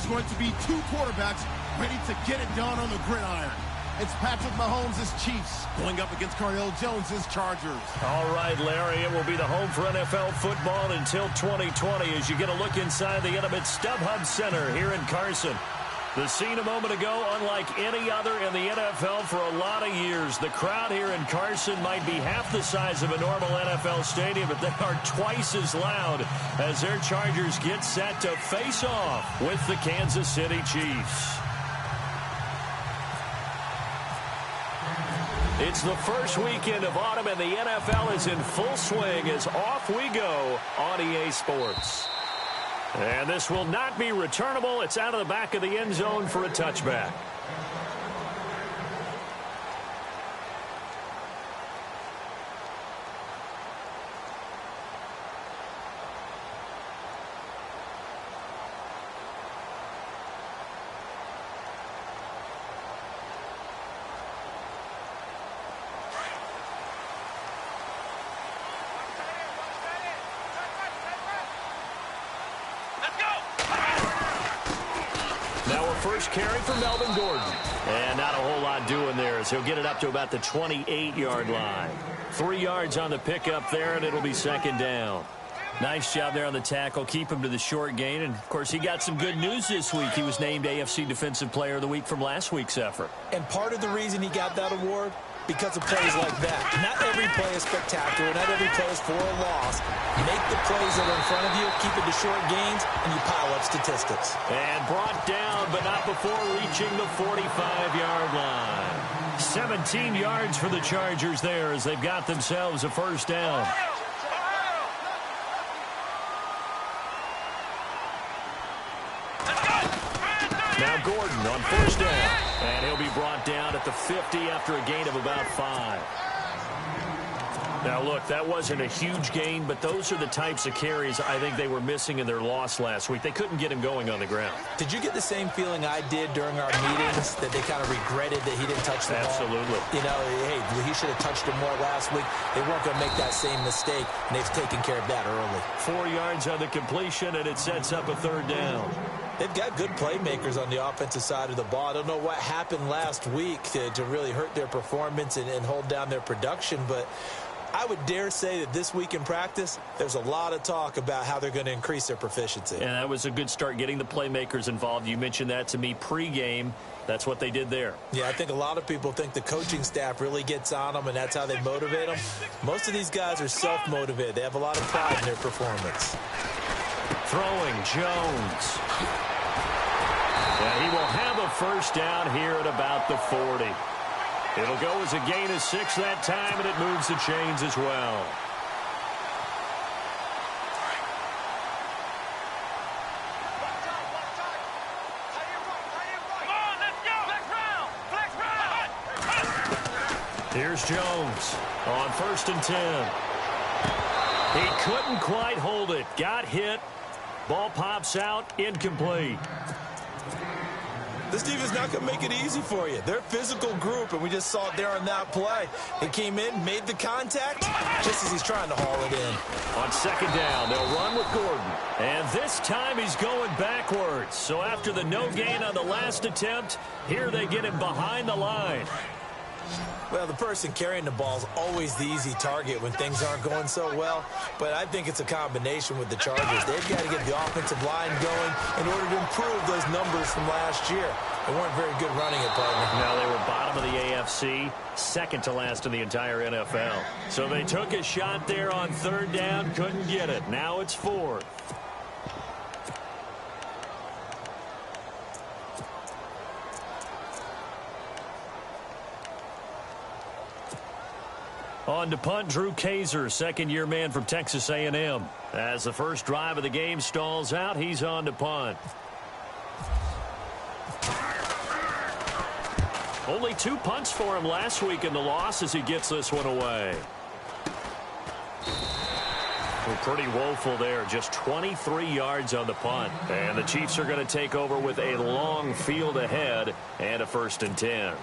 there's going to be two quarterbacks ready to get it done on the gridiron. It's Patrick Mahomes' Chiefs going up against Cardale Jones' Chargers. All right, Larry, it will be the home for NFL football until 2020 as you get a look inside the intimate StubHub Center here in Carson. The scene a moment ago, unlike any other in the NFL for a lot of years. The crowd here in Carson might be half the size of a normal NFL stadium, but they are twice as loud as their Chargers get set to face off with the Kansas City Chiefs. It's the first weekend of autumn, and the NFL is in full swing as off we go on EA Sports. And this will not be returnable. It's out of the back of the end zone for a touchback. First carry for Melvin Gordon. And not a whole lot doing there as he'll get it up to about the 28-yard line. 3 yards on the pickup there, and it'll be second down. Nice job there on the tackle. Keep him to the short gain. And, of course, he got some good news this week. He was named AFC Defensive Player of the Week from last week's effort. And part of the reason he got that award, because of plays like that. Not every play is spectacular. Not every play is for a loss. Make the plays that are in front of you, keep it to short gains, and you pile up statistics. And brought down, but not before reaching the 45-yard line. 17 yards for the Chargers there as they've got themselves a first down. Now Gordon on first down. And he'll be brought down at the 50 after a gain of about 5. Now, look, that wasn't a huge gain, but those are the types of carries I think they were missing in their loss last week. They couldn't get him going on the ground. Did you get the same feeling I did during our meetings, that they kind of regretted that he didn't touch the ball? Absolutely. You know, hey, he should have touched it more last week. They weren't going to make that same mistake, and they've taken care of that early. 4 yards on the completion, and it sets up a third down. They've got good playmakers on the offensive side of the ball. I don't know what happened last week to really hurt their performance and hold down their production, but I would dare say that this week in practice, there's a lot of talk about how they're going to increase their proficiency. And that was a good start, getting the playmakers involved. You mentioned that to me pregame. That's what they did there. Yeah, I think a lot of people think the coaching staff really gets on them, and that's how they motivate them. Most of these guys are self-motivated. They have a lot of pride in their performance. Throwing, Jones. And he will have a first down here at about the 40. It'll go as a gain of 6 that time, and it moves the chains as well. Here's Jones on 1st and 10. He couldn't quite hold it. Got hit. Ball pops out. Incomplete. This defense is not going to make it easy for you. They're a physical group, and we just saw it there on that play. He came in, made the contact, just as he's trying to haul it in. On second down, they'll run with Gordon. And this time he's going backwards. So after the no gain on the last attempt, here they get him behind the line. Well, the person carrying the ball is always the easy target when things aren't going so well. But I think it's a combination with the Chargers. They've got to get the offensive line going in order to improve those numbers from last year. They weren't very good running it, partner. No, they were bottom of the AFC, second to last in the entire NFL. So they took a shot there on third down, couldn't get it. Now it's 4th. On to punt, Drew Kaiser, second-year man from Texas A&M. As the first drive of the game stalls out, he's on to punt. Only 2 punts for him last week in the loss as he gets this one away. Well, pretty woeful there. Just 23 yards on the punt. And the Chiefs are going to take over with a long field ahead and a 1st and 10.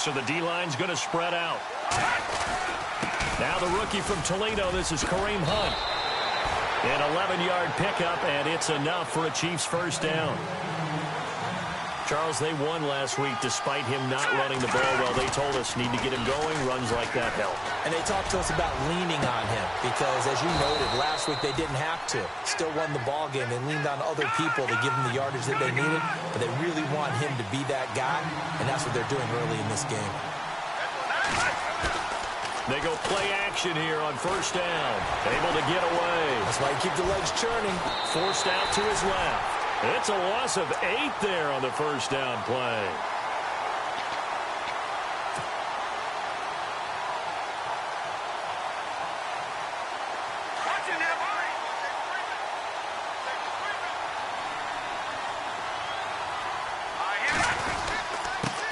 So the D-line's going to spread out. Now the rookie from Toledo, this is Kareem Hunt. An 11-yard pickup, and it's enough for a Chiefs first down. Charles, they won last week despite him not running the ball well. They told us need to get him going. Runs like that help. And they talked to us about leaning on him because, as you noted, last week they didn't have to. Still won the ball game. They leaned on other people to give them the yardage that they needed, but they really want him to be that guy, and that's what they're doing early in this game. They go play action here on first down. Able to get away. That's why you keep the legs churning. Forced out to his left. It's a loss of 8 there on the first down play.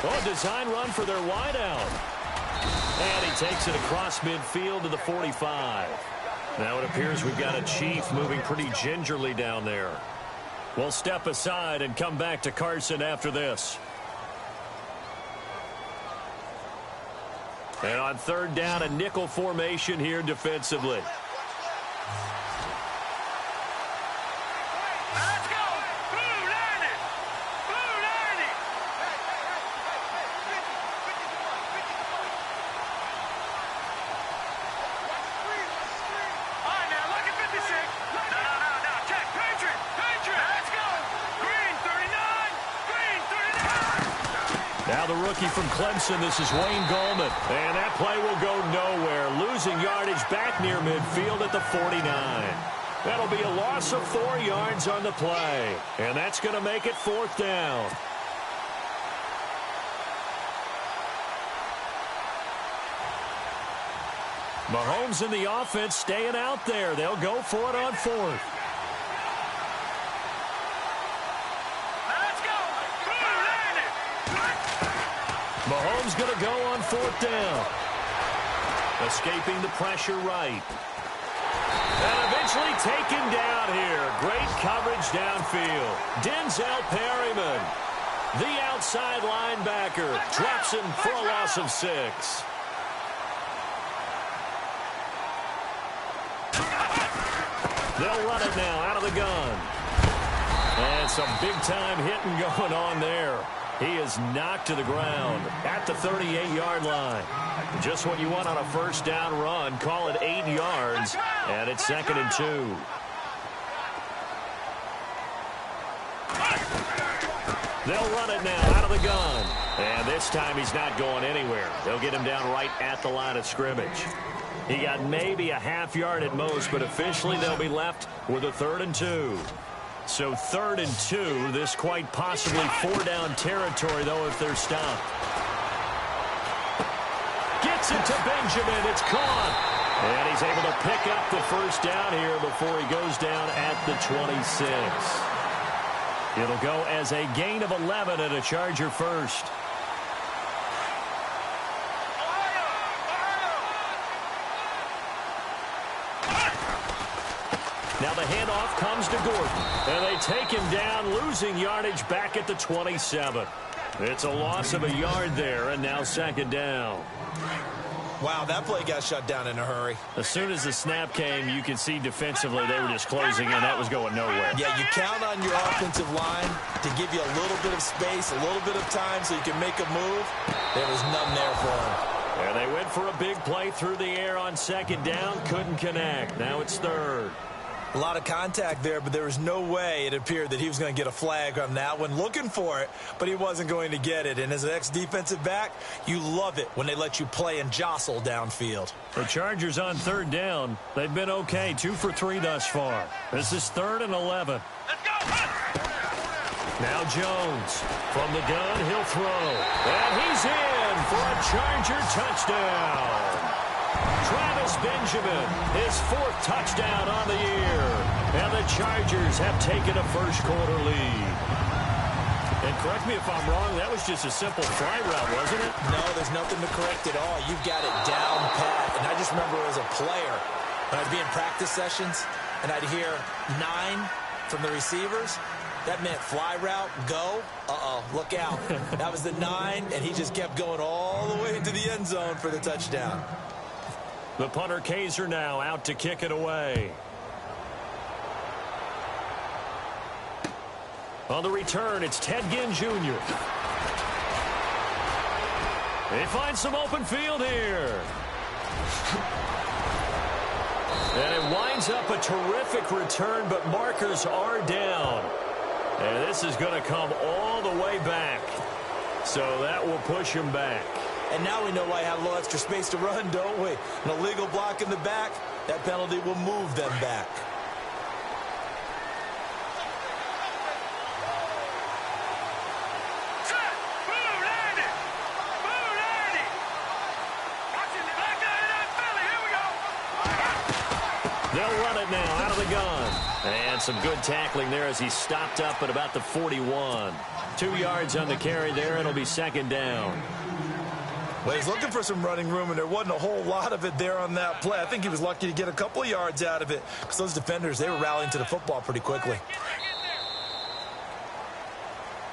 Oh, design run for their wideout. And he takes it across midfield to the 45. Now it appears we've got a Chief moving pretty gingerly down there. We'll step aside and come back to Carson after this. And on third down, a nickel formation here defensively. Now the rookie from Clemson, this is Wayne Gallman. And that play will go nowhere. Losing yardage back near midfield at the 49. That'll be a loss of 4 yards on the play. And that's going to make it fourth down. Mahomes and the offense staying out there. They'll go for it on fourth. Mahomes going to go on fourth down. Escaping the pressure right. And eventually taken down here. Great coverage downfield. Denzel Perryman, the outside linebacker, drops him for a loss of 6. They'll run it now out of the gun. And some big-time hitting going on there. He is knocked to the ground at the 38-yard line. Just what you want on a first down run. Call it 8 yards, and it's 2nd and 2. They'll run it now out of the gun. And this time he's not going anywhere. They'll get him down right at the line of scrimmage. He got maybe a half yard at most, but officially they'll be left with a 3rd and 2. So 3rd and 2, this quite possibly 4-down territory, though, if they're stopped. Gets it to Benjamin. It's caught. And he's able to pick up the first down here before he goes down at the 26. It'll go as a gain of 11 and a Charger first. Now the handoff comes to Gordon. And they take him down, losing yardage back at the 27. It's a loss of a yard there, and now 2nd down. Wow, that play got shut down in a hurry. As soon as the snap came, you could see defensively they were just closing in. That was going nowhere. Yeah, you count on your offensive line to give you a little bit of space, a little bit of time so you can make a move. There was none there for him. And they went for a big play through the air on 2nd down. Couldn't connect. Now it's 3rd. A lot of contact there, but there was no way it appeared that he was going to get a flag on that one. Looking for it, but he wasn't going to get it. And as an ex-defensive back, you love it when they let you play and jostle downfield. The Chargers on 3rd down. They've been okay, 2 for 3 thus far. This is 3rd and 11. Let's go. Now Jones from the gun, he'll throw. And he's in for a Charger touchdown. Travis Benjamin, his 4th touchdown on the year. And the Chargers have taken a first-quarter lead. And correct me if I'm wrong, that was just a simple fly route, wasn't it? No, there's nothing to correct at all. You've got it down pat. And I just remember as a player, when I'd be in practice sessions, and I'd hear 9 from the receivers, That meant fly route, go. Uh-oh, look out. That was the 9, and he just kept going all the way into the end zone for the touchdown. The punter Kaiser now out to kick it away. On the return, it's Ted Ginn Jr. They find some open field here. And it winds up a terrific return, but markers are down. And this is going to come all the way back. So that will push him back. And now we know why I have a little extra space to run, don't we? An illegal block in the back, that penalty will move them back. They'll run it now out of the gun. And some good tackling there as he stopped up at about the 41. 2 yards on the carry there. It'll be second down. Well, he's looking for some running room, and there wasn't a whole lot of it there on that play. I think he was lucky to get a couple of yards out of it because those defenders, they were rallying to the football pretty quickly.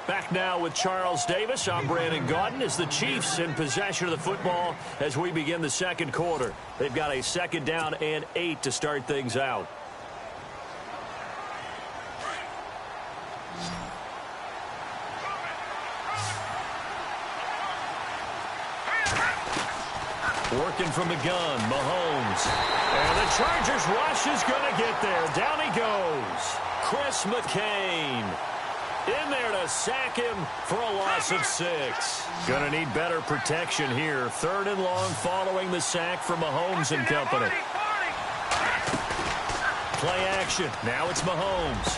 Back now with Charles Davis. I'm Brandon Gaudin as the Chiefs in possession of the football as we begin the second quarter. They've got a second down and 8 to start things out. Working from the gun, Mahomes. And the Chargers rush is going to get there. Down he goes. Chris McCain in there to sack him for a loss of 6. Going to need better protection here. 3rd and long following the sack from Mahomes and company. Play action. Now it's Mahomes.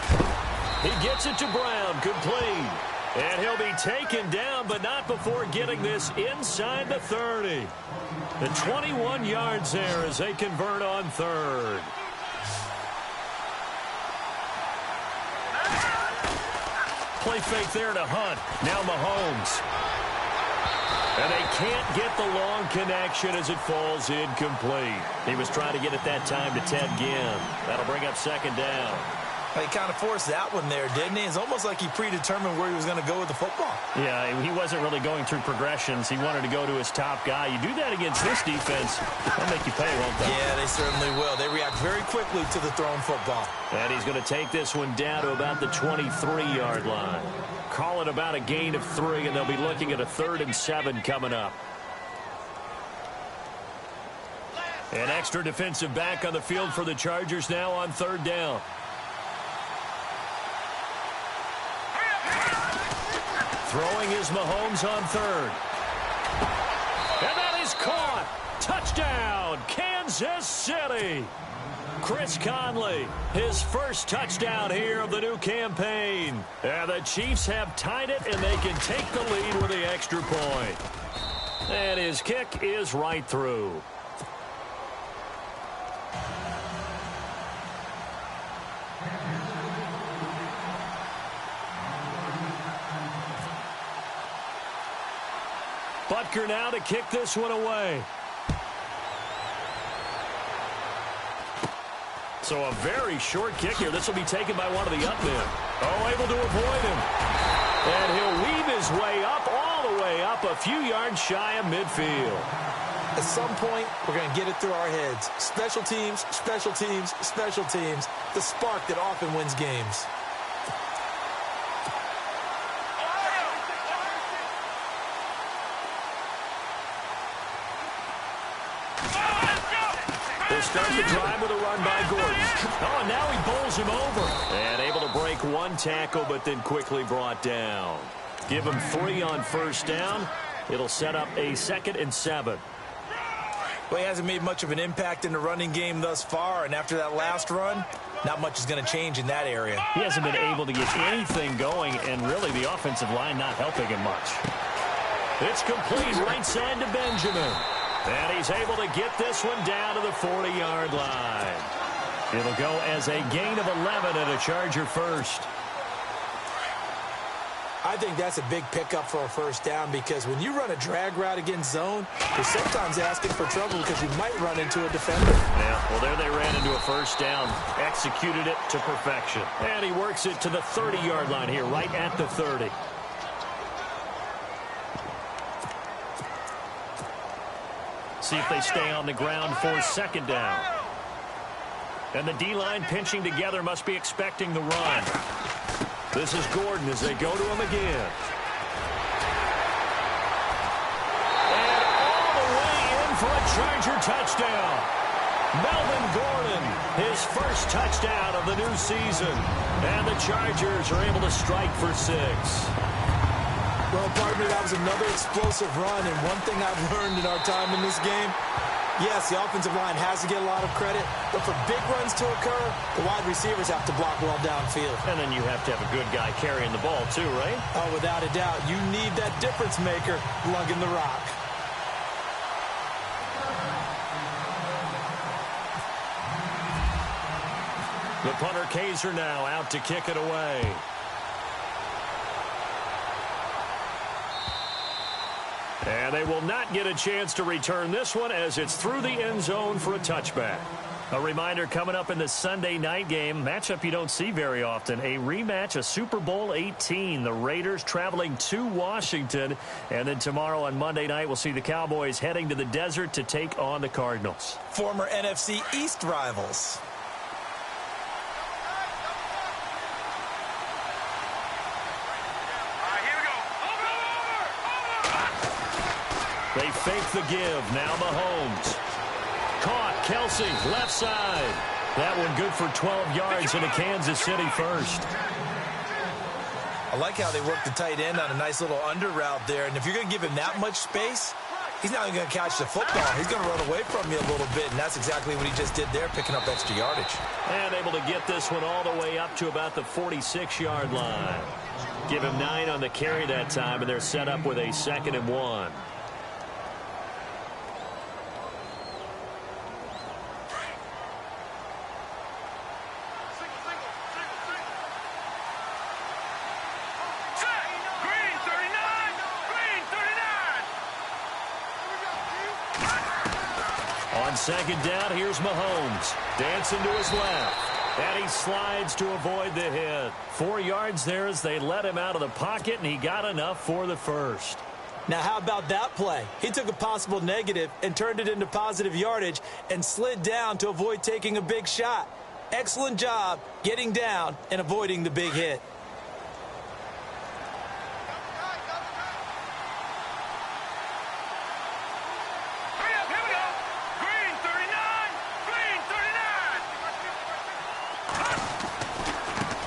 He gets it to Brown. Complete. And he'll be taken down, but not before getting this inside the 30. The 21 yards there as they convert on 3rd. Play fake there to Hunt. Now Mahomes. And they can't get the long connection as it falls incomplete. He was trying to get it that time to Ted Ginn. That'll bring up second down. He kind of forced that one there, didn't he? It's almost like he predetermined where he was going to go with the football. Yeah, he wasn't really going through progressions. He wanted to go to his top guy. You do that against this defense, they'll make you pay, won't they? Yeah, they certainly will. They react very quickly to the thrown football. And he's going to take this one down to about the 23-yard line. Call it about a gain of 3, and they'll be looking at a 3rd and 7 coming up. An extra defensive back on the field for the Chargers now on 3rd down. Throwing is Mahomes on 3rd. And that is caught. Touchdown, Kansas City. Chris Conley, his first touchdown here of the new campaign. And the Chiefs have tied it, and they can take the lead with the extra point. And his kick is right through. Butker now to kick this one away. So a very short kick here. This will be taken by one of the up men. Oh, able to avoid him. And he'll weave his way up, all the way up, a few yards shy of midfield. At some point, we're going to get it through our heads. Special teams, special teams, special teams. The spark that often wins games. They'll start the drive with a run by Gordon. Oh, and now he bowls him over. And able to break one tackle, but then quickly brought down. Give him 3 on 1st down. It'll set up a 2nd and 7. Well, he hasn't made much of an impact in the running game thus far, and after that last run, not much is going to change in that area. He hasn't been able to get anything going, and really the offensive line not helping him much. It's complete right side to Benjamin. And he's able to get this one down to the 40-yard line. It'll go as a gain of 11 and a Charger first. I think that's a big pickup for a first down because when you run a drag route against zone, you're sometimes asking for trouble because you might run into a defender. Yeah, well, there they ran into a first down, executed it to perfection. And he works it to the 30-yard line here, right at the 30. See if they stay on the ground for second down. And the D-line pinching together must be expecting the run. This is Gordon as they go to him again. And all the way in for a Charger touchdown. Melvin Gordon, his first touchdown of the new season. And the Chargers are able to strike for 6. Well, partner, that was another explosive run, and one thing I've learned in our time in this game, yes, the offensive line has to get a lot of credit, but for big runs to occur, the wide receivers have to block well downfield. And then you have to have a good guy carrying the ball too, right? Oh, without a doubt. You need that difference maker lugging the rock. The punter Kaiser now out to kick it away. And they will not get a chance to return this one as it's through the end zone for a touchback. A reminder coming up in the Sunday night game, matchup you don't see very often, a rematch of Super Bowl 18. The Raiders traveling to Washington. And then tomorrow on Monday night, we'll see the Cowboys heading to the desert to take on the Cardinals. Former NFC East rivals. They fake the give. Now Mahomes. Caught. Kelsey, left side. That one good for 12 yards into Kansas City first. I like how they work the tight end on a nice little under route there. And if you're going to give him that much space, he's not even going to catch the football. He's going to run away from you a little bit, and that's exactly what he just did there, picking up extra yardage. And able to get this one all the way up to about the 46-yard line. Give him 9 on the carry that time, and they're set up with a 2nd and 1. On second down, here's Mahomes. Dancing to his left. And he slides to avoid the hit. 4 yards there as they let him out of the pocket, and he got enough for the first. Now, how about that play? He took a possible negative and turned it into positive yardage and slid down to avoid taking a big shot. Excellent job getting down and avoiding the big hit.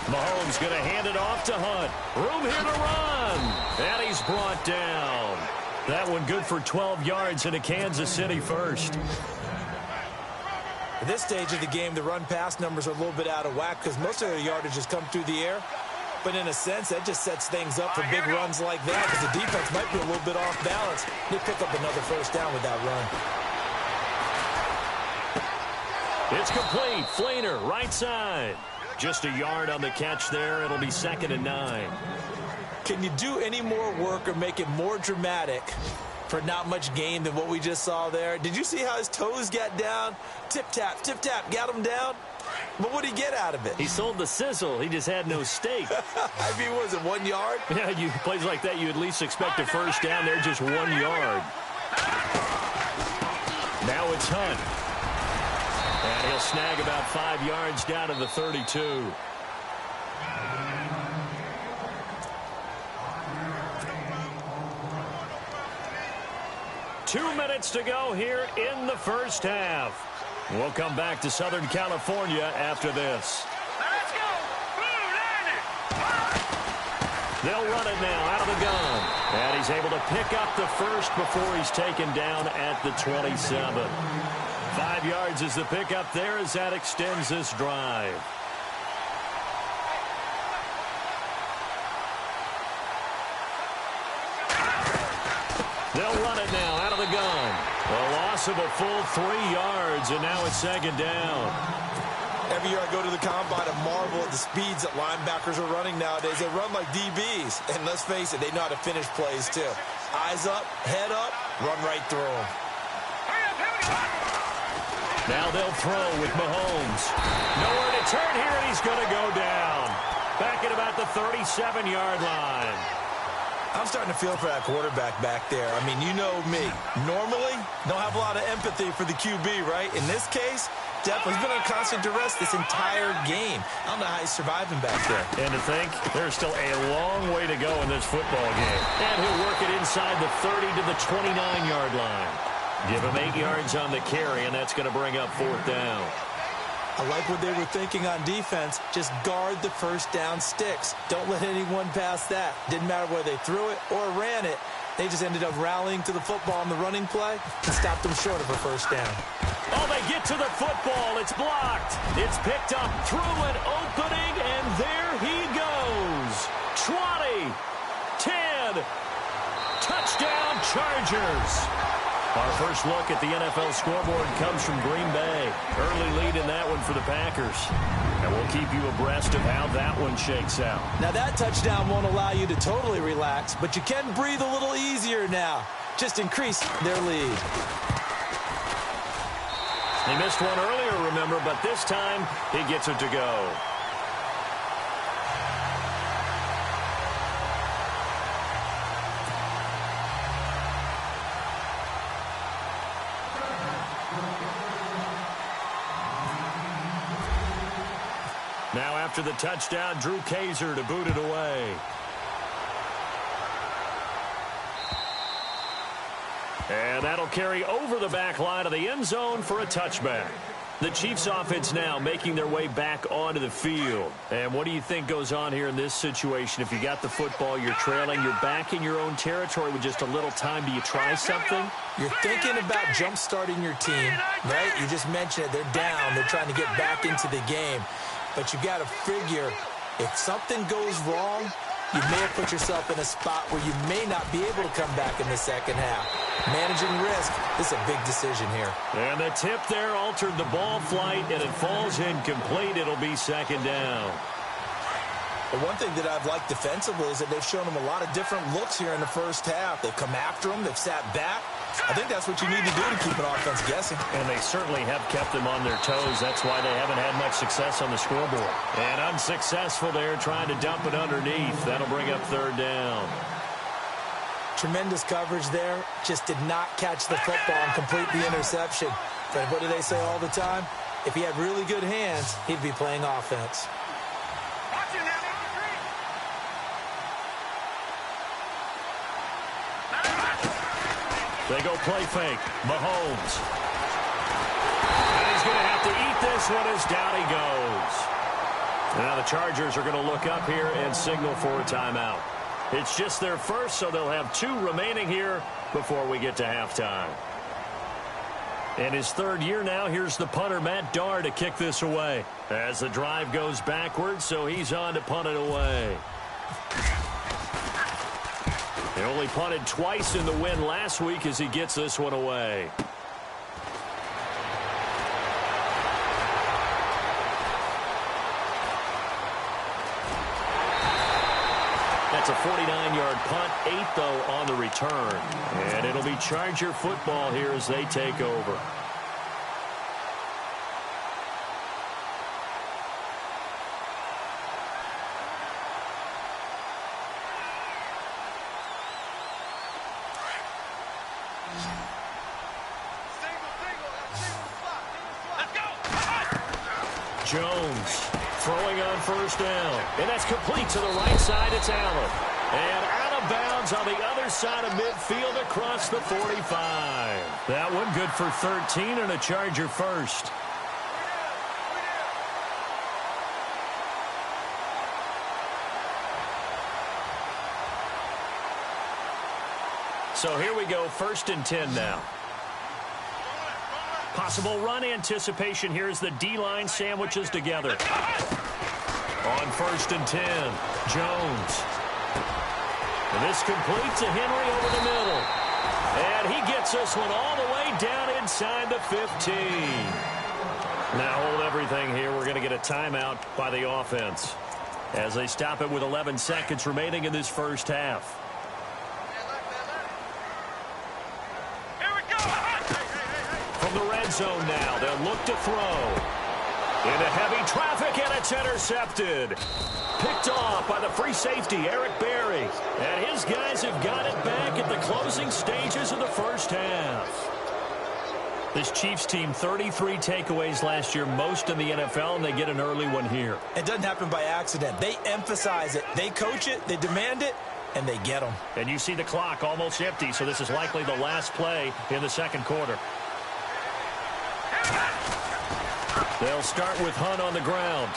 Mahomes going to hand it off to Hunt. Room here to run. And he's brought down. That one good for 12 yards into Kansas City first. At this stage of the game, the run-pass numbers are a little bit out of whack because most of their yardage has come through the air. But in a sense, that just sets things up for big runs like that because the defense might be a little bit off balance. They pick up another first down with that run. It's complete. Flainer, right side. Just a yard on the catch there. It'll be 2nd and 9. Can you do any more work or make it more dramatic for not much gain than what we just saw there? Did you see how his toes got down? Tip-tap, got him down. But what did he get out of it? He sold the sizzle. He just had no steak. I mean, was it 1 yard? Yeah, plays like that, you at least expect a first down there, just 1 yard. Now it's Hunt. And he'll snag about 5 yards down to the 32. Two minutes to go here in the first half. We'll come back to Southern California after this. Let's go! They'll run it now out of the gun. And he's able to pick up the first before he's taken down at the 27. 5 yards is the pickup there as that extends this drive. They'll run it now out of the gun. A loss of a full 3 yards, and now it's 2nd down. Every year I go to the combine and marvel at the speeds that linebackers are running nowadays. They run like DBs. And let's face it, they know how to finish plays too. Eyes up, head up, run right through them. Now they'll throw with Mahomes. Nowhere to turn here, and he's going to go down. Back at about the 37-yard line. I'm starting to feel for that quarterback back there. I mean, you know me. Normally, don't have a lot of empathy for the QB, right? In this case, definitely been under constant duress this entire game. I don't know how he's surviving back there. And to think, there's still a long way to go in this football game. And he'll work it inside the 30 to the 29-yard line. Give him 8 yards on the carry, and that's going to bring up 4th down. I like what they were thinking on defense. Just guard the first down sticks. Don't let anyone pass that. Didn't matter whether they threw it or ran it. They just ended up rallying to the football on the running play and stopped them short of a first down. Oh, they get to the football. It's blocked. It's picked up through an opening, and there he goes. 20, 10, touchdown Chargers. Our first look at the NFL scoreboard comes from Green Bay. Early lead in that one for the Packers. And we'll keep you abreast of how that one shakes out. Now that touchdown won't allow you to totally relax, but you can breathe a little easier now. Just increase their lead. He missed one earlier, remember, but this time he gets it to go. Now after the touchdown, Drew Kaiser to boot it away. And that'll carry over the back line of the end zone for a touchback. The Chiefs offense now making their way back onto the field. And what do you think goes on here in this situation? If you got the football, you're trailing, you're back in your own territory with just a little time. Do you try something? You're thinking about jump-starting your team, right? You just mentioned it. They're down. They're trying to get back into the game. But you got to figure, if something goes wrong, you may have put yourself in a spot where you may not be able to come back in the second half. Managing risk is a big decision here. And the tip there altered the ball flight, and it falls incomplete. It'll be 2nd down. The one thing that I've liked defensively is that they've shown them a lot of different looks here in the first half. They've come after them. They've sat back. I think that's what you need to do to keep an offense guessing. And they certainly have kept them on their toes. That's why they haven't had much success on the scoreboard. And unsuccessful there trying to dump it underneath. That'll bring up 3rd down. Tremendous coverage there. Just did not catch the football and complete the interception. But what do they say all the time? If he had really good hands, he'd be playing offense. They go play fake. Mahomes. And he's going to have to eat this one as down he goes. Now the Chargers are going to look up here and signal for a timeout. It's just their first, so they'll have 2 remaining here before we get to halftime. In his 3rd year now, here's the punter, Matt Darr, to kick this away. As the drive goes backwards, so he's on to punt it away. He only punted twice in the win last week as he gets this one away. That's a 49-yard punt, 8 though on the return. And it'll be Charger football here as they take over. Jones throwing on 1st down. And that's complete to the right side. It's Allen. And out of bounds on the other side of midfield across the 45. That one good for 13 and a Charger first. So here we go, 1st and 10 now. Possible run anticipation here as the D-line sandwiches together. On 1st and 10, Jones. And this completes to Henry over the middle. And he gets this one all the way down inside the 15. Now hold everything here. We're going to get a timeout by the offense as they stop it with 11 seconds remaining in this first half. Here we go. From the red zone now, they'll look to throw. Into heavy traffic, and it's intercepted. Picked off by the free safety, Eric Berry. And his guys have got it back at the closing stages of the first half. This Chiefs team, 33 takeaways last year, most in the NFL, and they get an early one here. It doesn't happen by accident. They emphasize it. They coach it. They demand it, and they get them. And you see the clock almost empty, so this is likely the last play in the second quarter. They'll start with Hunt on the ground.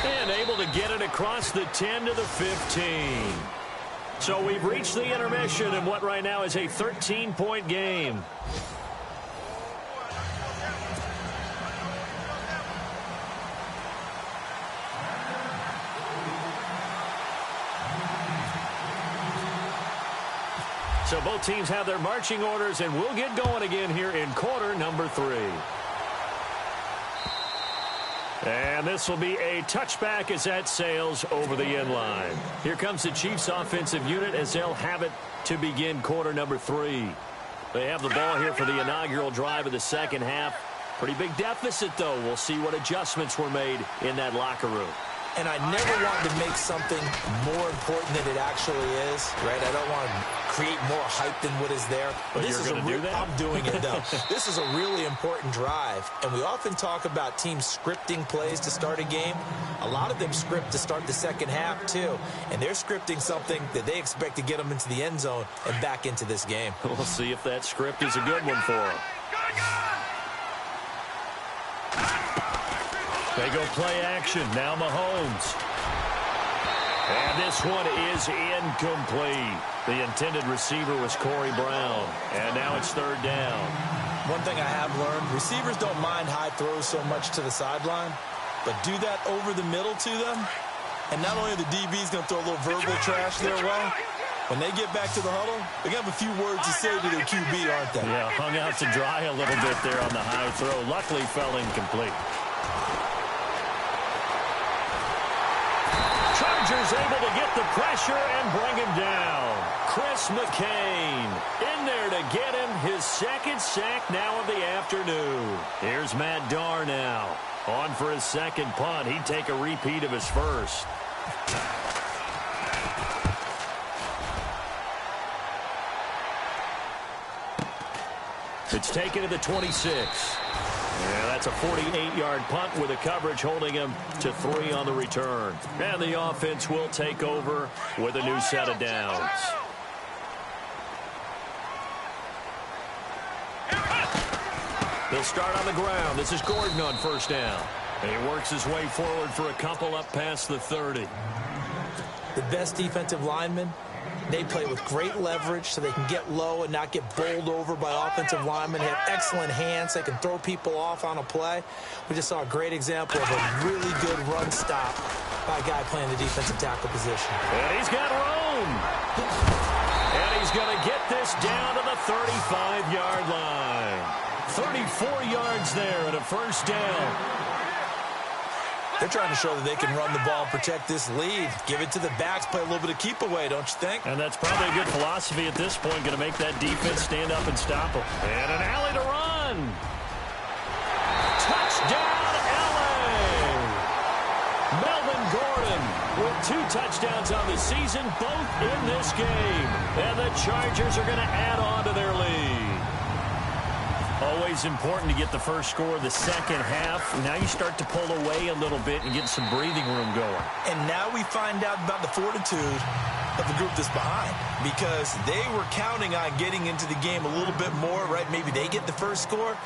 And able to get it across the 10 to the 15. So we've reached the intermission in what right now is a 13-point game. So both teams have their marching orders, and we'll get going again here in quarter number 3. And this will be a touchback as that sails over the end line. Here comes the Chiefs offensive unit as they'll have it to begin quarter number 3. They have the ball here for the inaugural drive of the second half. Pretty big deficit, though. We'll see what adjustments were made in that locker room. And I never want to make something more important than it actually is, right? I don't want to create more hype than what is there. But you're going to do that? I'm doing it, though. This is a really important drive, and we often talk about teams scripting plays to start a game. A lot of them script to start the second half, too, and they're scripting something that they expect to get them into the end zone and back into this game. We'll see if that script is a good one for them. They go play action. Now Mahomes. And this one is incomplete. The intended receiver was Corey Brown. And now it's third down. One thing I have learned, receivers don't mind high throws so much to the sideline, but do that over the middle to them, and not only are the DBs going to throw a little verbal trash their way, when they get back to the huddle, they're going to have a few words to say to their QB, aren't they? Yeah, hung out to dry a little bit there on the high throw. Luckily fell incomplete. Chargers able to get the pressure and bring him down. Chris McCain in there to get him his second sack now of the afternoon. Here's Matt Darr now. On for his second punt. He'd take a repeat of his first. It's taken to the 26. Yeah, that's a 48-yard punt with a coverage holding him to 3 on the return. And the offense will take over with a new set of downs. They'll start on the ground. This is Gordon on first down. And he works his way forward for a couple up past the 30. The best defensive linemen, they play with great leverage so they can get low and not get bowled over by offensive linemen. They have excellent hands. They can throw people off on a play. We just saw a great example of a really good run stop by a guy playing the defensive tackle position. And he's got room. And he's going to get this down to the 35-yard line. 34 yards there and a first down. They're trying to show that they can run the ball, protect this lead, give it to the backs, play a little bit of keep away, don't you think? And that's probably a good philosophy at this point, going to make that defense stand up and stop them. And an alley to run. Touchdown, LA! Melvin Gordon with 2 touchdowns on the season, both in this game. And the Chargers are going to add on to their lead. Always important to get the first score of the second half. Now you start to pull away a little bit and get some breathing room going. And now we find out about the fortitude of the group that's behind, because they were counting on getting into the game a little bit more, right? Maybe they get the first score.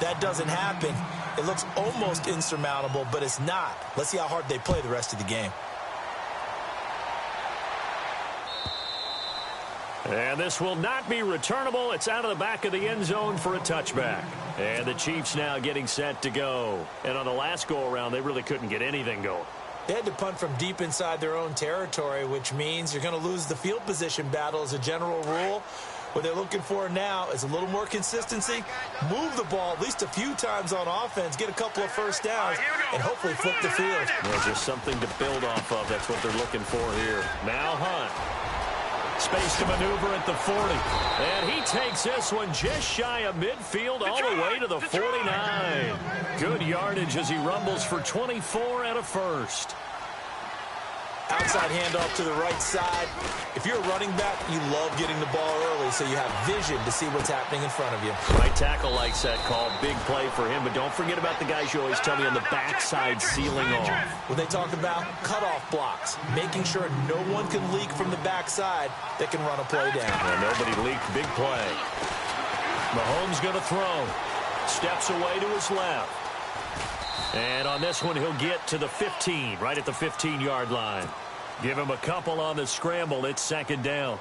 That doesn't happen. It looks almost insurmountable, but it's not. Let's see how hard they play the rest of the game. And this will not be returnable. It's out of the back of the end zone for a touchback. And the Chiefs now getting set to go. And on the last go-around, they really couldn't get anything going. They had to punt from deep inside their own territory, which means you're going to lose the field position battle as a general rule. What they're looking for now is a little more consistency, move the ball at least a few times on offense, get a couple of first downs, and hopefully flip the field. There's just something to build off of. That's what they're looking for here. Now Hunt. Space to maneuver at the 40. And he takes this one just shy of midfield all the way to the 49. Good yardage as he rumbles for 24 and a first. Outside handoff to the right side. If you're a running back, you love getting the ball early so you have vision to see what's happening in front of you. Right tackle likes that call. Big play for him, but don't forget about the guys you always tell me on the backside sealing off. When they talk about cutoff blocks, making sure no one can leak from the backside that can run a play down. Yeah, nobody leaked. Big play. Mahomes going to throw. Steps away to his left. And on this one, he'll get to the 15, right at the 15-yard line. Give him a couple on the scramble. It's second down.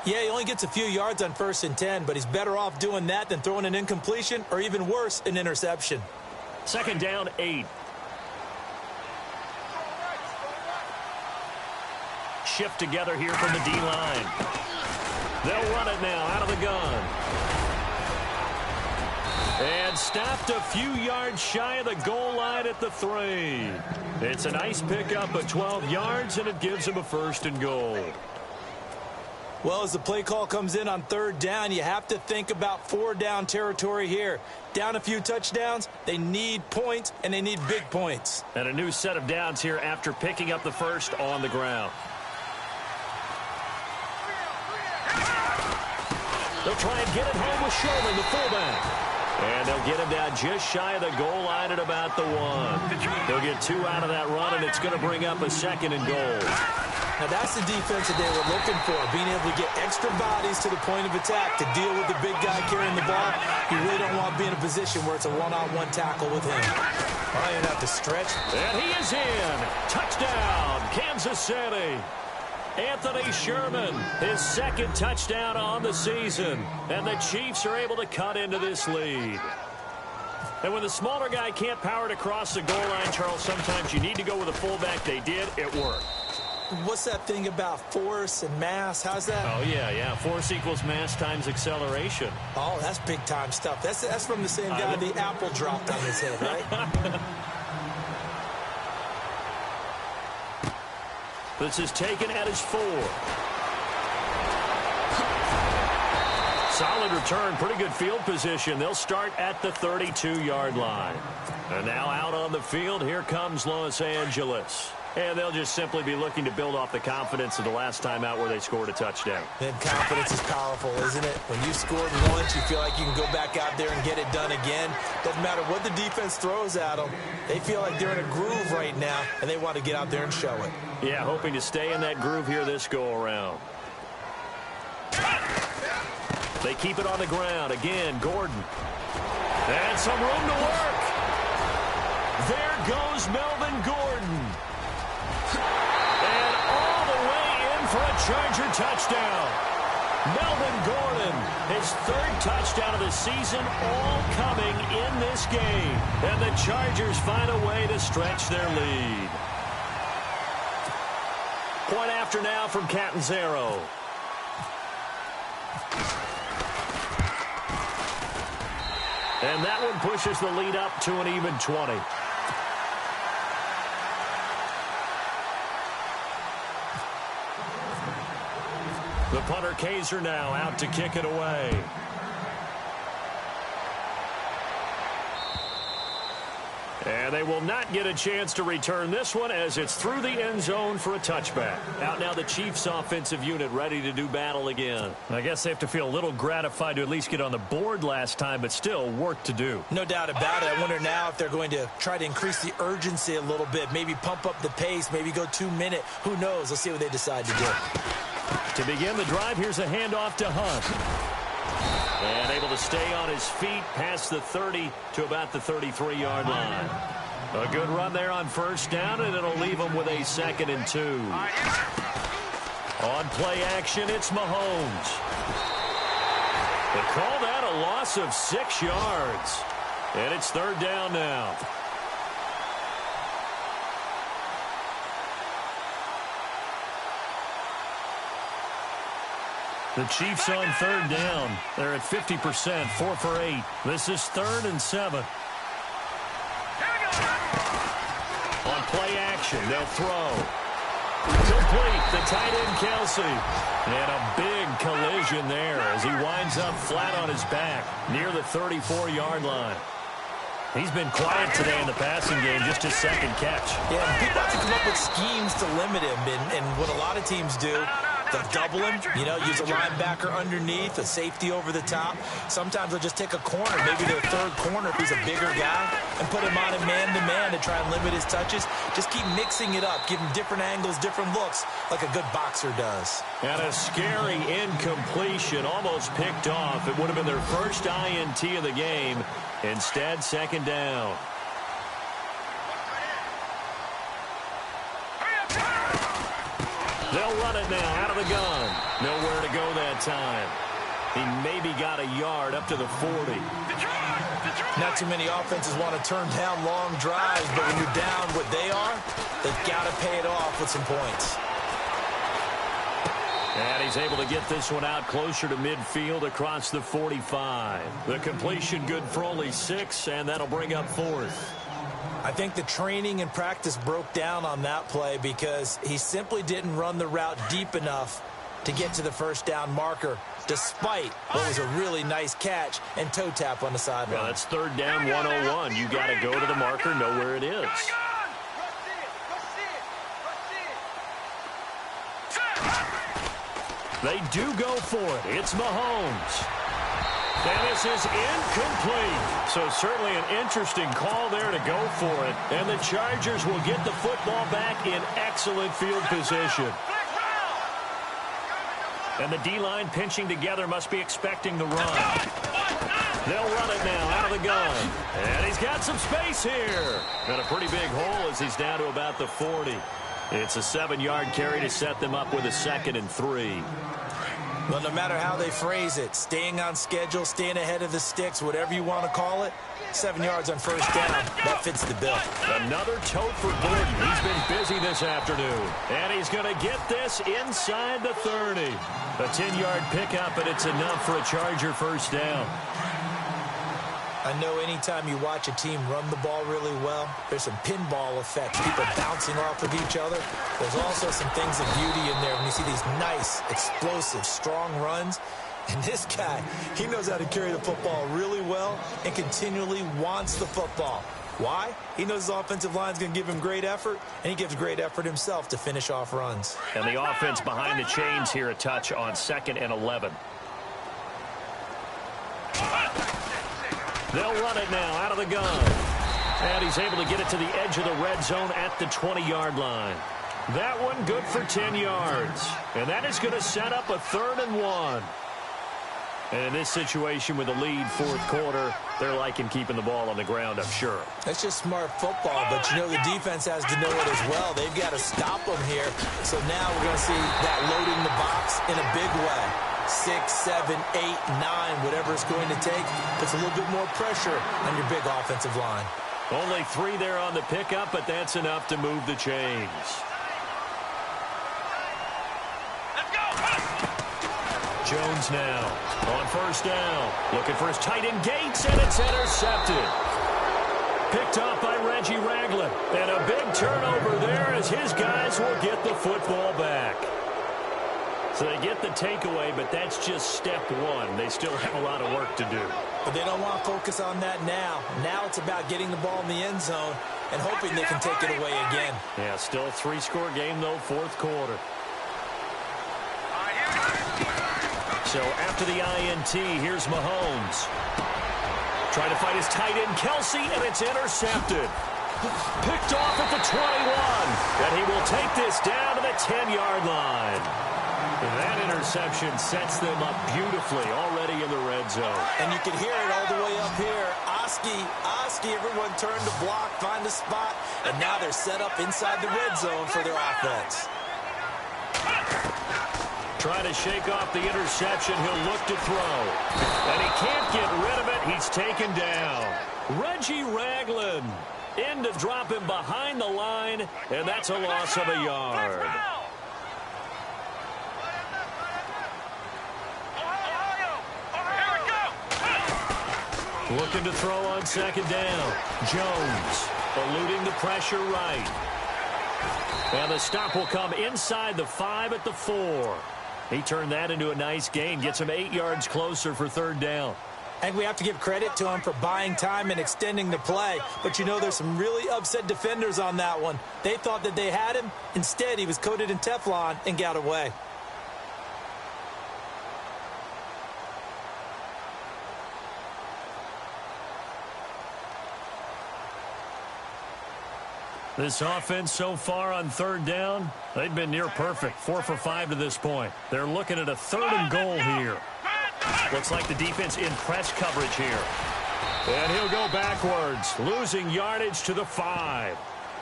Yeah, he only gets a few yards on 1st and 10, but he's better off doing that than throwing an incompletion or even worse, an interception. Second down, 8. Shift together here from the D-line. They'll run it now out of the gun. And stopped a few yards shy of the goal line at the 3. It's a nice pickup of 12 yards, and it gives him a 1st and goal. Well, as the play call comes in on 3rd down, you have to think about 4-down territory here. Down a few touchdowns, they need points, and they need big points. And a new set of downs here after picking up the 1st on the ground. They'll try and get it home with Sherman, the fullback. And they'll get him down just shy of the goal line at about the 1. They'll get 2 out of that run, and it's going to bring up a 2nd and goal. Now, that's the defense that they were looking for, being able to get extra bodies to the point of attack to deal with the big guy carrying the ball. You really don't want to be in a position where it's a one-on-one tackle with him. Probably have to stretch. And he is in. Touchdown, Kansas City. Anthony Sherman, his 2nd touchdown on the season. And the Chiefs are able to cut into this lead. And when the smaller guy can't power it across the goal line, Charles, sometimes you need to go with a fullback. They did. It worked. What's that thing about force and mass? How's that? Oh, yeah. Force equals mass times acceleration. Oh, that's big-time stuff. That's from the same guy the apple dropped on his head, right? This is taken at his 4. Solid return, pretty good field position. They'll start at the 32-yard line. And now out on the field, here comes Los Angeles. And they'll just simply be looking to build off the confidence of the last time out where they scored a touchdown. And confidence is powerful, isn't it? When you scored once, you feel like you can go back out there and get it done again. Doesn't matter what the defense throws at them. They feel like they're in a groove right now, and they want to get out there and show it. Yeah, hoping to stay in that groove here this go-around. They keep it on the ground. Again, Gordon. And some room to work. There goes Melvin Gordon. And all the way in for a Charger touchdown. Melvin Gordon, his 3rd touchdown of the season, all coming in this game. And the Chargers find a way to stretch their lead. Point after now from Catanzaro. And that one pushes the lead up to an even 20. The punter Kaiser now out to kick it away. And they will not get a chance to return this one as it's through the end zone for a touchback. Out now the Chiefs offensive unit ready to do battle again. I guess they have to feel a little gratified to at least get on the board last time, but still work to do. No doubt about it. I wonder now if they're going to try to increase the urgency a little bit, maybe pump up the pace, maybe go 2-minute. Who knows? Let's see what they decide to do. To begin the drive, here's a handoff to Hunt. And able to stay on his feet past the 30 to about the 33-yard line. A good run there on 1st down, and it'll leave him with a 2nd and 2. On play action, it's Mahomes. They call that a loss of 6 yards. And it's 3rd down now. The Chiefs on third down. They're at 50%, 4 for 8. This is 3rd and 7. On play action, they'll throw. Complete, the tight end, Kelsey. And a big collision there as he winds up flat on his back near the 34-yard line. He's been quiet today in the passing game, just his second catch. Yeah, and people have to come up with schemes to limit him, and what a lot of teams do, they'll double him, use a linebacker underneath, a safety over the top. Sometimes they'll just take a corner, maybe their third corner if he's a bigger guy, and put him on a man-to-man to try and limit his touches. Just keep mixing it up, give him different angles, different looks, like a good boxer does. And a scary incompletion, almost picked off. It would have been their first INT of the game. Instead, second down. They'll run it now out of the gun. Nowhere to go that time. He maybe got a yard up to the 40. Not too many offenses want to turn down long drives, but when you're down what they are, they've got to pay it off with some points. And he's able to get this one out closer to midfield across the 45. The completion good for only 6, and that'll bring up 4th. I think the training and practice broke down on that play because he simply didn't run the route deep enough to get to the first down marker, despite what was a really nice catch and toe tap on the sideline. Well, that's 3rd down 101. You got to go to the marker, know where it is. They do go for it. It's Mahomes. And this is incomplete. So certainly an interesting call there to go for it. And the Chargers will get the football back in excellent field position. And the D-line pinching together must be expecting the run. They'll run it now out of the gun. And he's got some space here. And a pretty big hole as he's down to about the 40. It's a 7-yard carry to set them up with a 2nd and 3. Well, no matter how they phrase it, staying on schedule, staying ahead of the sticks, whatever you want to call it, 7 yards on first down, that fits the bill. Another tote for Gordon. He's been busy this afternoon. And he's going to get this inside the 30. A 10-yard pickup, and it's enough for a Charger first down. I know anytime you watch a team run the ball really well, there's some pinball effects, people bouncing off of each other. There's also some things of beauty in there when you see these nice, explosive, strong runs. And this guy, he knows how to carry the football really well and continually wants the football. Why? He knows his offensive line is going to give him great effort, and he gives great effort himself to finish off runs. And the offense behind the chains here, a touch on 2nd and 11. They'll run it now out of the gun. And he's able to get it to the edge of the red zone at the 20-yard line. That one good for 10 yards. And that is going to set up a 3rd and 1. And in this situation with the lead 4th quarter, they're liking keeping the ball on the ground, I'm sure. That's just smart football, but the defense has to know it as well. They've got to stop them here. So now we're going to see that loading the box in a big way. 6, 7, 8, 9, whatever it's going to take, puts a little bit more pressure on your big offensive line. Only 3 there on the pickup, but that's enough to move the chains. Let's go. Jones now on first down, looking for his tight end Gates, and it's intercepted. Picked off by Reggie Ragland, and a big turnover there as his guys will get the football back. So they get the takeaway, but that's just step 1. They still have a lot of work to do. But they don't want to focus on that now. Now it's about getting the ball in the end zone and hoping they can take it away again. Yeah, still a 3-score game, though, 4th quarter. So after the INT, here's Mahomes. Trying to find his tight end, Kelsey, and it's intercepted. Picked off at the 21. And he will take this down to the 10-yard line. That interception sets them up beautifully already in the red zone. And you can hear it all the way up here. Oski, everyone turned to block, find a spot, and now they're set up inside the red zone for their offense. Trying to shake off the interception, he'll look to throw. And he can't get rid of it, he's taken down. Reggie Ragland in to drop him behind the line, and that's a loss of a yard. Looking to throw on second down. Jones eluding the pressure right. And the stop will come inside the 5 at the 4. He turned that into a nice gain. Gets him 8 yards closer for third down. I think we have to give credit to him for buying time and extending the play. But, you know, there's some really upset defenders on that one. They thought that they had him. Instead, he was coated in Teflon and got away. This offense so far on third down, they've been near perfect. 4 for 5 to this point. They're looking at a 3rd and goal here. Looks like the defense in press coverage here. And he'll go backwards, losing yardage to the 5.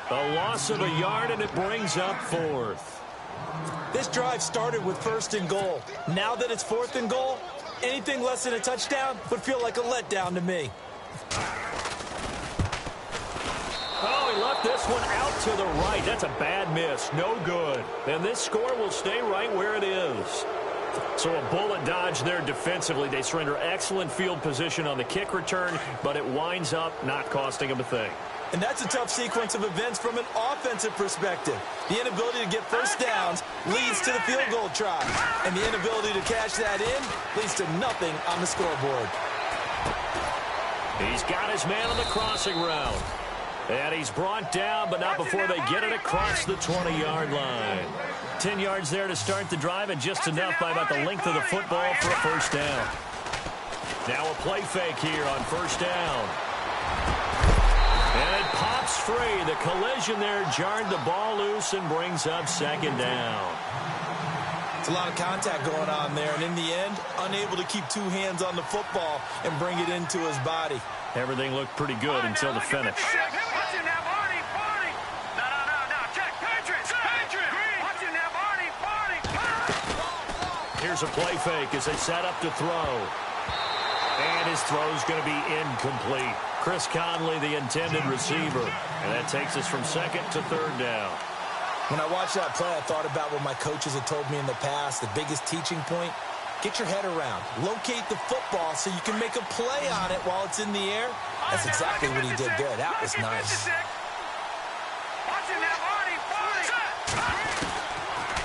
A loss of a yard, and it brings up 4th. This drive started with 1st and goal. Now that it's 4th and goal, anything less than a touchdown would feel like a letdown to me. Oh, he left this one out to the right. That's a bad miss. No good. And this score will stay right where it is. So a bullet dodge there defensively. They surrender excellent field position on the kick return, but it winds up not costing them a thing. And that's a tough sequence of events from an offensive perspective. The inability to get first downs leads to the field goal try. And the inability to cash that in leads to nothing on the scoreboard. He's got his man on the crossing route. And he's brought down, but not before they get it across the 20-yard line. 10 yards there to start the drive, and just enough by about the length of the football for a first down. Now a play fake here on first down. And it pops free. The collision there jarred the ball loose and brings up second down. It's a lot of contact going on there, and in the end, unable to keep 2 hands on the football and bring it into his body. Everything looked pretty good until the finish. Here's a play fake as they set up to throw. And his throw's going to be incomplete. Chris Conley, the intended receiver. And that takes us from 2nd to 3rd down. When I watched that play, I thought about what my coaches had told me in the past. The biggest teaching point, get your head around. Locate the football so you can make a play on it while it's in the air. That's exactly what he did there. That was nice.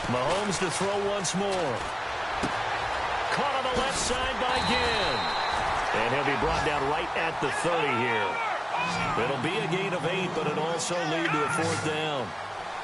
Mahomes to throw once more. Caught on the left side by Ginn. And he'll be brought down right at the 30 here. It'll be a gain of 8, but it'll also lead to a 4th down.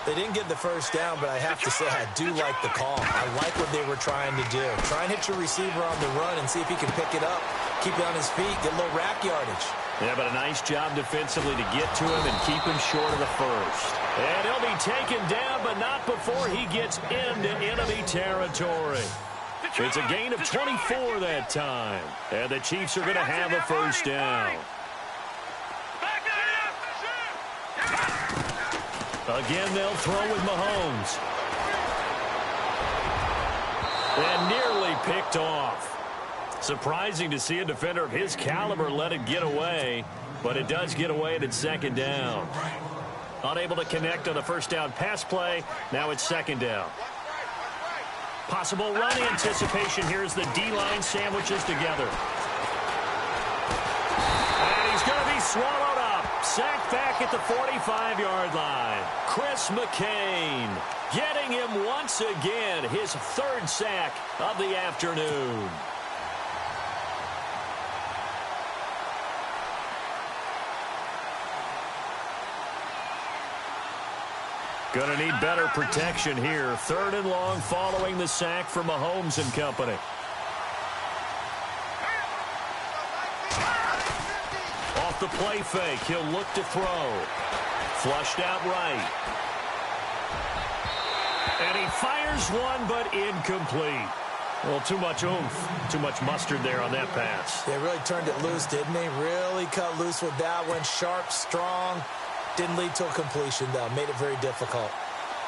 They didn't get the first down, but I have to say I do like the call. I like what they were trying to do. Try and hit your receiver on the run and see if he can pick it up. Keep it on his feet, get a little rack yardage. Yeah, but a nice job defensively to get to him and keep him short of the first. And he'll be taken down, but not before he gets into enemy territory. It's a gain of 24 that time. And the Chiefs are going to have a first down. Again, they'll throw with Mahomes. And nearly picked off. Surprising to see a defender of his caliber let it get away, but it does get away and it's 2nd down. Unable to connect on the first down pass play. Now it's 2nd down. Possible run anticipation here as the D-line sandwiches together. And he's going to be swallowed up. Sacked back at the 45-yard line. Chris McCain getting him once again, his 3rd sack of the afternoon. Going to need better protection here. 3rd and long following the sack from Mahomes and company. Off the play fake, he'll look to throw. Flushed out right. And he fires one, but incomplete. Well, too much oomph, too much mustard there on that pass. They really turned it loose, didn't they? Really cut loose with that one. Sharp, strong. Didn't lead to a completion, though. Made it very difficult.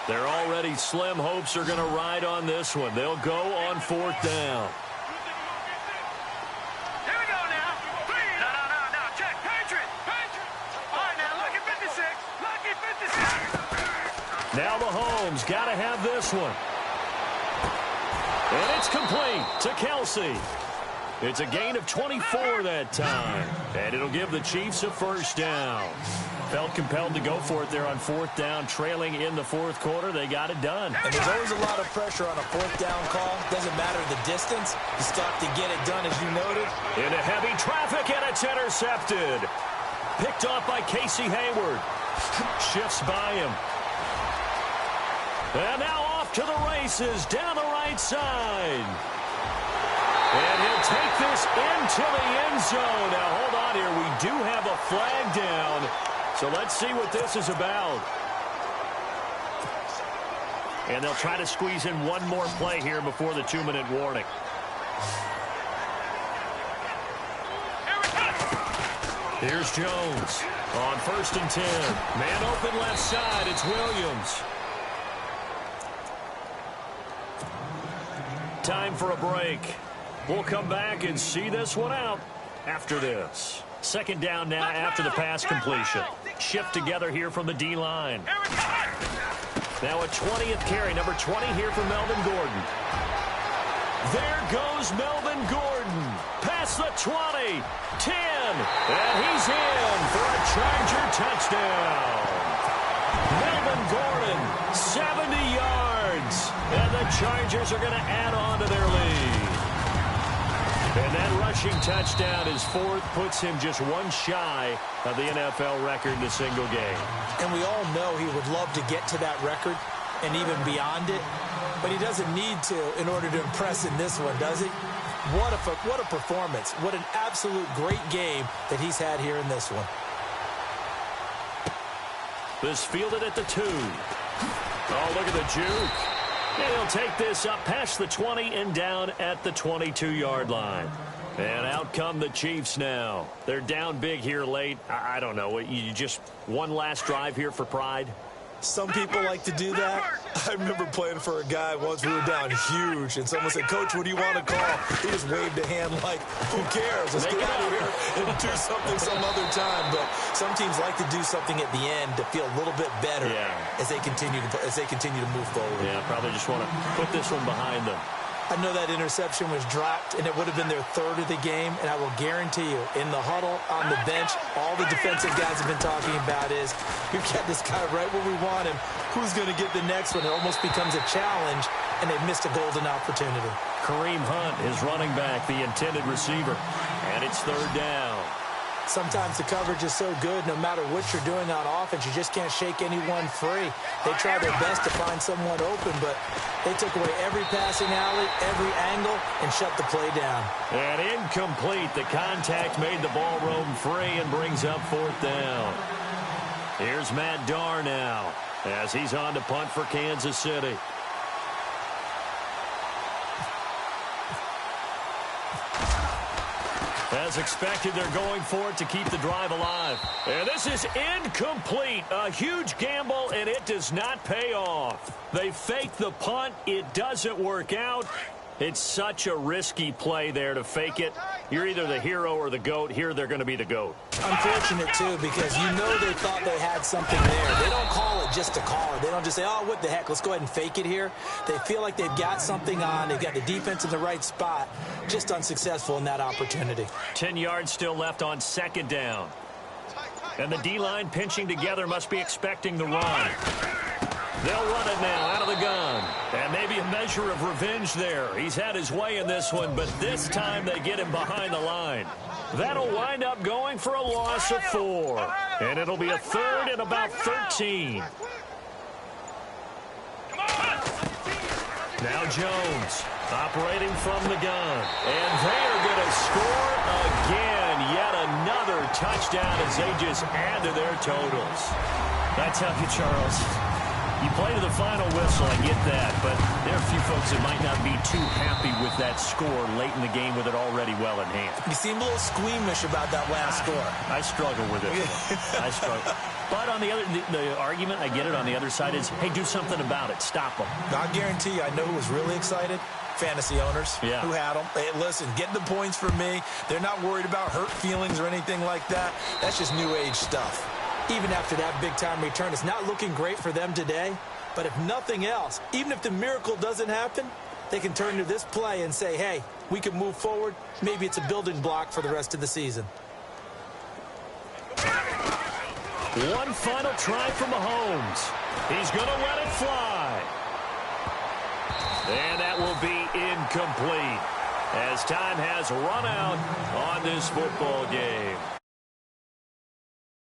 Their already slim hopes are going to ride on this one. They'll go on 4th down. Here we go now. No. Check. Patriot. All right, now look at 56. Look at 56. Now Mahomes got to have this one. And it's complete to Kelsey. It's a gain of 24 that time, and it'll give the Chiefs a first down. Felt compelled to go for it there on fourth down, trailing in the fourth quarter. They got it done. And there's always a lot of pressure on a fourth down call. Doesn't matter the distance. You still have to get it done, as you noted. Into heavy traffic, and it's intercepted. Picked off by Casey Hayward. Shifts by him. And now off to the races down the right side. And he'll take this into the end zone. Now, hold on here. We do have a flag down. So let's see what this is about. And they'll try to squeeze in one more play here before the 2-minute warning. Here's Jones on 1st and 10. Man open left side. It's Williams. Time for a break. We'll come back and see this one out after this. Second down now after the pass completion. Shift together here from the D-line. Now a 20th carry, number 20 here for Melvin Gordon. There goes Melvin Gordon. Past the 20, 10, and he's in for a Charger touchdown. Melvin Gordon, 70 yards. And the Chargers are going to add on to their lead. And that rushing touchdown, his fourth, puts him just one shy of the NFL record in a single game. And we all know he would love to get to that record and even beyond it, but he doesn't need to in order to impress in this one, does he? What a performance. What an absolute great game that he's had here in this one. This fielded at the 2. Oh, look at the juke. And he'll take this up past the 20 and down at the 22-yard line. And out come the Chiefs now. They're down big here late. I don't know. You just one last drive here for pride? Some people like to do that. I remember playing for a guy once. We were down huge, and someone said, "Coach, what do you want to call?" He just waved a hand like, "Who cares? Let's get out of here and do something some other time." But some teams like to do something at the end to feel a little bit better as they continue to move forward. Yeah, probably just want to put this one behind them. I know that interception was dropped, and it would have been their third of the game, and I will guarantee you, in the huddle, on the bench, all the defensive guys have been talking about is, we've got this guy right where we want him. Who's going to get the next one? It almost becomes a challenge, and they've missed a golden opportunity. Kareem Hunt is running back, the intended receiver, and it's third down. Sometimes the coverage is so good, no matter what you're doing on offense, you just can't shake anyone free. They try their best to find someone open, but they took away every passing alley, every angle, and shut the play down. And incomplete. The contact made the ball roam free and brings up fourth down. Here's Matt Darr now as he's on to punt for Kansas City. As expected, they're going for it to keep the drive alive. And this is incomplete. A huge gamble, and it does not pay off. They fake the punt. It doesn't work out. It's such a risky play there to fake it. You're either the hero or the GOAT. Here, they're going to be the GOAT. Unfortunate, too, because you know they thought they had something there. They don't call it just to call it. They don't just say, oh, what the heck, let's go ahead and fake it here. They feel like they've got something on. They've got the defense in the right spot. Just unsuccessful in that opportunity. 10 yards still left on second down. And the D-line pinching together must be expecting the run. They'll run it now out of the gun. And maybe a measure of revenge there. He's had his way in this one, but this time they get him behind the line. That'll wind up going for a loss of 4. And it'll be a third and about 13. Now Jones operating from the gun. And they are going to score again. Yet another touchdown as they just add to their totals. That's how you, Charles. You play to the final whistle, I get that, but there are a few folks that might not be too happy with that score late in the game with it already well in hand. You seem a little squeamish about that last score. I struggle with it. I struggle. But on the other, the argument, I get it, on the other side is, hey, do something about it. Stop them. I guarantee you, I know who was really excited. Fantasy owners who had them. Hey, listen, get the points for me. They're not worried about hurt feelings or anything like that. That's just new age stuff. Even after that big-time return, it's not looking great for them today. But if nothing else, even if the miracle doesn't happen, they can turn to this play and say, hey, we can move forward. Maybe it's a building block for the rest of the season. One final try for Mahomes. He's going to let it fly. And that will be incomplete as time has run out on this football game.